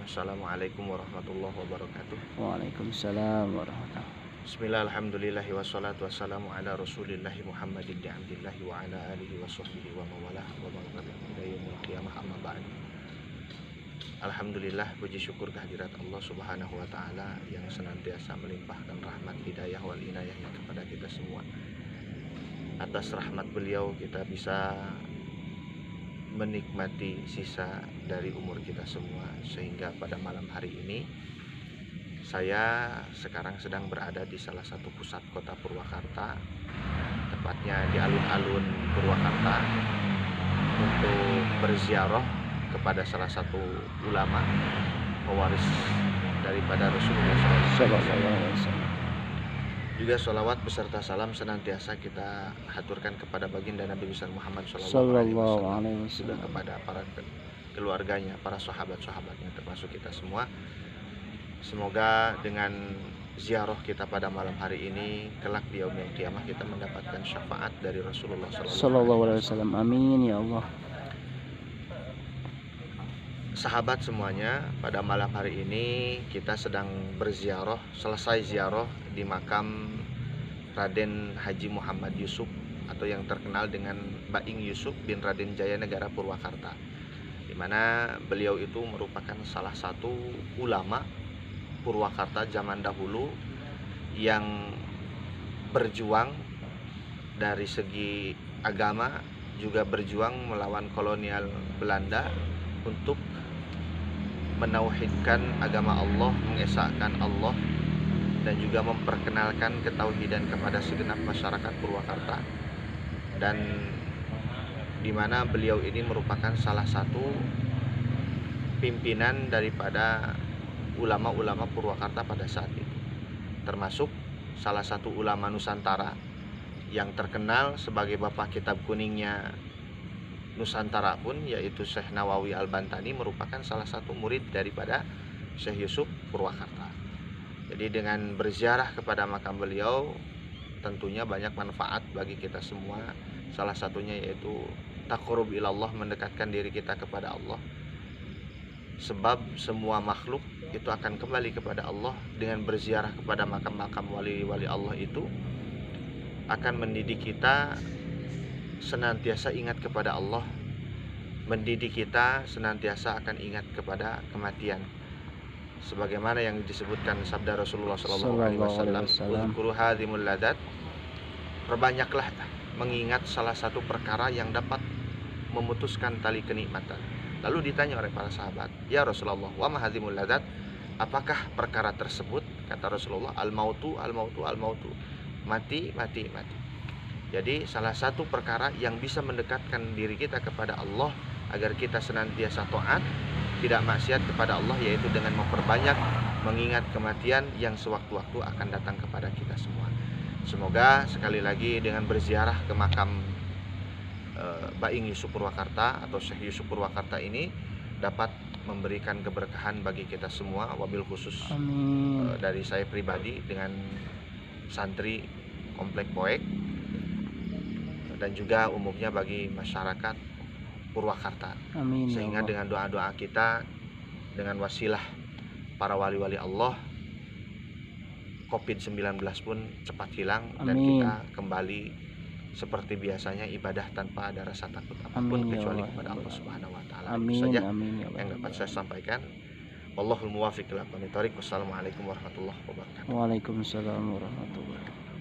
Assalamualaikum warahmatullahi wabarakatuh. Waalaikumsalam warahmatullahi. Bismillah, alhamdulillahi wassalatu wassalamu ala rasulillahi Muhammadin di abdillahi wa ala alihi wa sahbihi wa mawalah wa barakat ila yaumil qiyamah amma ba'd. Alhamdulillah, puji syukur kehadirat Allah subhanahu wa ta'ala yang senantiasa melimpahkan rahmat hidayah wal inayahnya kepada kita semua. Atas rahmat beliau kita bisa menikmati sisa dari umur kita semua, sehingga pada malam hari ini saya sekarang sedang berada di salah satu pusat kota Purwakarta, tepatnya di alun-alun Purwakarta, untuk berziarah kepada salah satu ulama pewaris daripada Rasulullah SAW. Juga sholawat beserta salam senantiasa kita haturkan kepada baginda Nabi besar Muhammad SAW, juga kepada para keluarganya, para sahabat-sahabatnya, termasuk kita semua. Semoga dengan ziarah kita pada malam hari ini, kelak di yaumil qiyamah kita mendapatkan syafaat dari Rasulullah SAW. Amin ya Allah. Sahabat semuanya, pada malam hari ini kita sedang berziarah, selesai ziarah di makam Raden Haji Muhammad Yusuf atau yang terkenal dengan Baing Yusuf bin Raden Jaya Negara Purwakarta, di mana beliau itu merupakan salah satu ulama Purwakarta zaman dahulu yang berjuang dari segi agama, juga berjuang melawan kolonial Belanda untuk menauhidkan agama Allah, mengesahkan Allah, dan juga memperkenalkan ketauhidan kepada segenap masyarakat Purwakarta. Dan di mana beliau ini merupakan salah satu pimpinan daripada ulama-ulama Purwakarta pada saat itu, termasuk salah satu ulama Nusantara yang terkenal sebagai bapak kitab kuningnya Nusantara pun, yaitu Syekh Nawawi Al-Bantani, merupakan salah satu murid daripada Syekh Yusuf Purwakarta. Jadi dengan berziarah kepada makam beliau tentunya banyak manfaat bagi kita semua. Salah satunya yaitu taqarrub ilallah, mendekatkan diri kita kepada Allah. Sebab semua makhluk itu akan kembali kepada Allah. Dengan berziarah kepada makam-makam wali-wali Allah itu akan mendidik kita senantiasa ingat kepada Allah, mendidik kita senantiasa akan ingat kepada kematian, sebagaimana yang disebutkan sabda Rasulullah SAW, "Uzkuru hadhimul ladat", perbanyaklah mengingat salah satu perkara yang dapat memutuskan tali kenikmatan. Lalu ditanya oleh para sahabat, "Ya Rasulullah, wa ma hadhimul ladat?" Apakah perkara tersebut? Kata Rasulullah, "Al-mautu, al-mautu, al-mautu", mati, mati, mati. Jadi salah satu perkara yang bisa mendekatkan diri kita kepada Allah agar kita senantiasa taat, tidak maksiat kepada Allah, yaitu dengan memperbanyak mengingat kematian yang sewaktu-waktu akan datang kepada kita semua. Semoga sekali lagi dengan berziarah ke makam Baing Yusuf Purwakarta atau Syekh Yusuf Purwakarta ini dapat memberikan keberkahan bagi kita semua, wabil khusus dari saya pribadi dengan santri Komplek Poek, dan juga umumnya bagi masyarakat Purwakarta. Amin, sehingga dengan doa-doa kita, dengan wasilah para wali-wali Allah, COVID-19 pun cepat hilang. Amin. Dan kita kembali seperti biasanya ibadah tanpa ada rasa takut apapun, kecuali kepada Allah Subhanahu wa taala. Itu saja yang dapat saya sampaikan. Wallahul muwaffiq ila aqwamit thoriq. Wassalamualaikum warahmatullahi wabarakatuh. Waalaikumsalam warahmatullahi wabarakatuh.